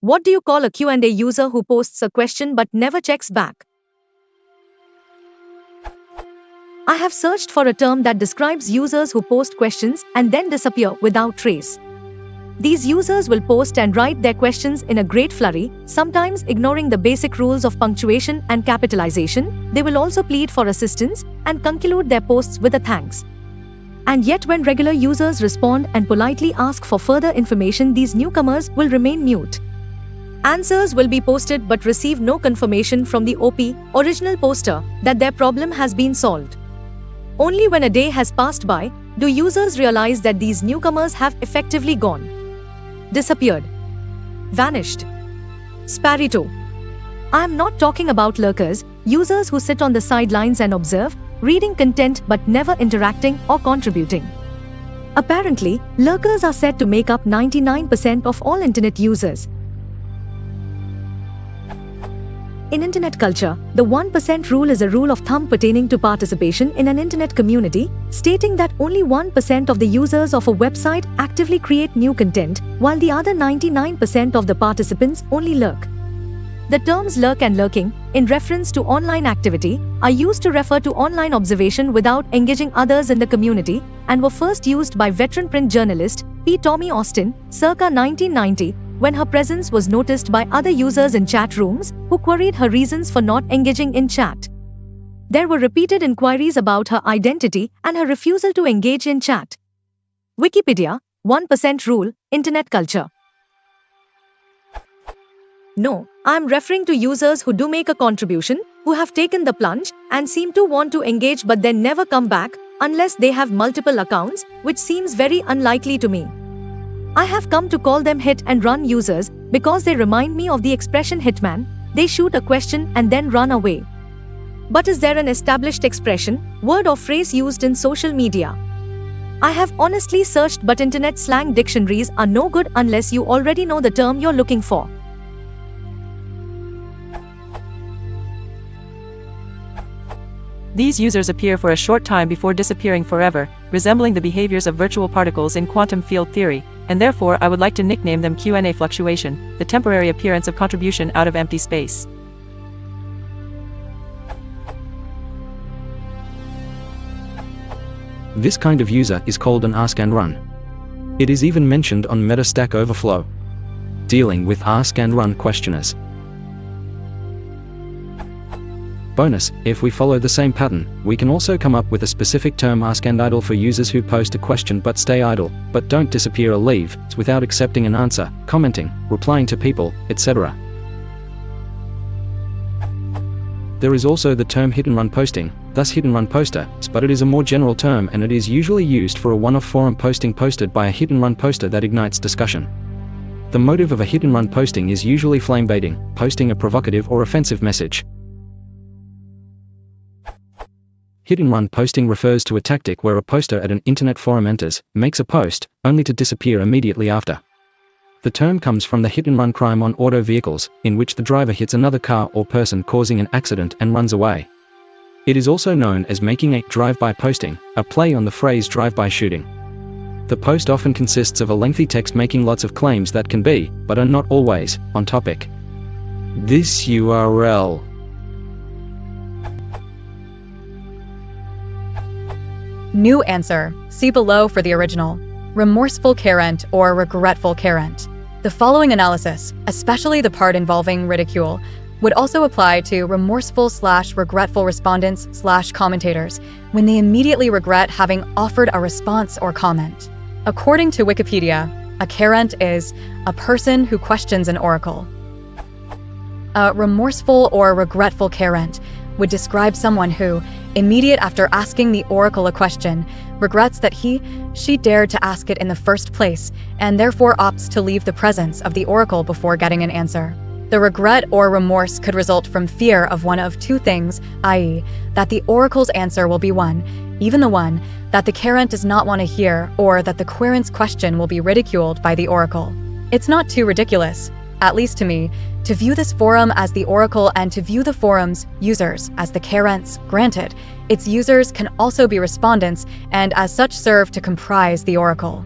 What do you call a Q&A user who posts a question but never checks back? I have searched for a term that describes users who post questions and then disappear without trace. These users will post and write their questions in a great flurry, sometimes ignoring the basic rules of punctuation and capitalization. They will also plead for assistance and conclude their posts with a thanks. And yet when regular users respond and politely ask for further information, these newcomers will remain mute. Answers will be posted but receive no confirmation from the original poster that their problem has been solved. Only when a day has passed by do users realize that these newcomers have effectively gone, disappeared, vanished. Sparito. I am not talking about lurkers, users who sit on the sidelines and observe, reading content but never interacting or contributing. Apparently, lurkers are said to make up 99% of all internet users. In internet culture, the 1% rule is a rule of thumb pertaining to participation in an internet community, stating that only 1% of the users of a website actively create new content, while the other 99% of the participants only lurk. The terms lurk and lurking, in reference to online activity, are used to refer to online observation without engaging others in the community, and were first used by veteran print journalist P. Tommy Austin, circa 1990, when her presence was noticed by other users in chat rooms, who queried her reasons for not engaging in chat. There were repeated inquiries about her identity and her refusal to engage in chat. Wikipedia, 1% rule, internet culture. No, I am referring to users who do make a contribution, who have taken the plunge, and seem to want to engage but then never come back, unless they have multiple accounts, which seems very unlikely to me. I have come to call them hit and run users, because they remind me of the expression hitman. They shoot a question and then run away. But is there an established expression, word or phrase used in social media? I have honestly searched, but internet slang dictionaries are no good unless you already know the term you're looking for. These users appear for a short time before disappearing forever, resembling the behaviors of virtual particles in quantum field theory, and therefore I would like to nickname them Q&A fluctuation, the temporary appearance of contribution out of empty space. This kind of user is called an ask and run. It is even mentioned on Metastack Overflow, dealing with ask and run questioners. Bonus, if we follow the same pattern, we can also come up with a specific term ask and idle for users who post a question but stay idle, but don't disappear or leave, without accepting an answer, commenting, replying to people, etc. There is also the term hit and run posting, thus hit and run poster, but it is a more general term and it is usually used for a one-off forum posting posted by a hit and run poster that ignites discussion. The motive of a hit and run posting is usually flame baiting, posting a provocative or offensive message. Hit and run posting refers to a tactic where a poster at an internet forum enters, makes a post, only to disappear immediately after. The term comes from the hit and run crime on auto vehicles, in which the driver hits another car or person causing an accident and runs away. It is also known as making a drive-by posting, a play on the phrase drive-by shooting. The post often consists of a lengthy text making lots of claims that can be, but are not always, on topic. This URL. New answer. See below for the original. Remorseful carent or regretful carent. The following analysis, especially the part involving ridicule, would also apply to remorseful/regretful respondents/commentators when they immediately regret having offered a response or comment. According to Wikipedia, a carent is a person who questions an oracle. A remorseful or regretful carent would describe someone who, immediate after asking the oracle a question, regrets that she dared to ask it in the first place, and therefore opts to leave the presence of the oracle before getting an answer. The regret or remorse could result from fear of one of two things, i.e., that the oracle's answer will be one, even the one that the carent does not want to hear, or that the querent's question will be ridiculed by the oracle. It's not too ridiculous, at least to me, to view this forum as the oracle and to view the forum's users as the carents. Granted, its users can also be respondents and as such serve to comprise the oracle.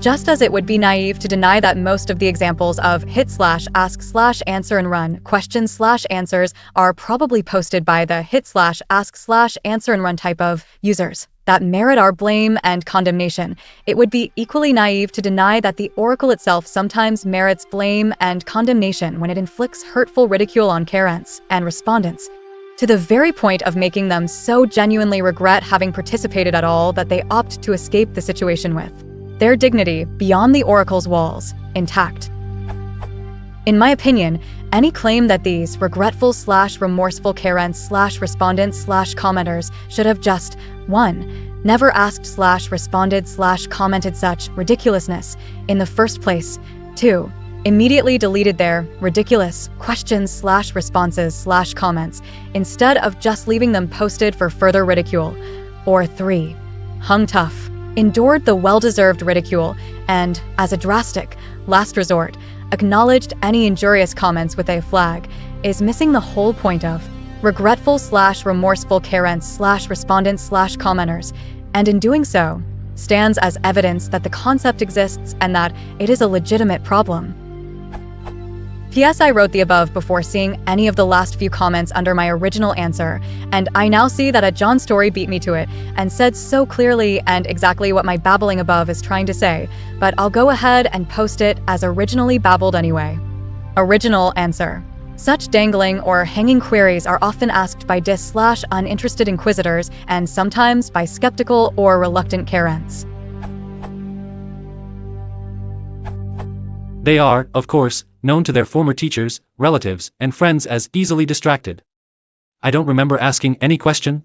Just as it would be naive to deny that most of the examples of hit/ask/answer-and-run questions/answers are probably posted by the hit/ask/answer-and-run type of users that merit our blame and condemnation, it would be equally naive to deny that the oracle itself sometimes merits blame and condemnation when it inflicts hurtful ridicule on querents and respondents, to the very point of making them so genuinely regret having participated at all that they opt to escape the situation with their dignity beyond the oracle's walls, intact. In my opinion, any claim that these regretful/remorseful querents/respondents/commenters should have just 1. Never asked/responded/commented such ridiculousness in the first place, 2. Immediately deleted their ridiculous questions/responses/comments instead of just leaving them posted for further ridicule, or 3. Hung tough, endured the well-deserved ridicule, and, as a drastic last resort, acknowledged any injurious comments with a flag, is missing the whole point of regretful/remorseful querents/respondents/commenters, and in doing so, stands as evidence that the concept exists and that it is a legitimate problem. P.S. I wrote the above before seeing any of the last few comments under my original answer, and I now see that a John Story beat me to it and said so clearly and exactly what my babbling above is trying to say, but I'll go ahead and post it as originally babbled anyway. Original answer. Such dangling or hanging queries are often asked by dis/uninterested inquisitors and sometimes by skeptical or reluctant querents. They are, of course, known to their former teachers, relatives, and friends as easily distracted. I don't remember asking any question,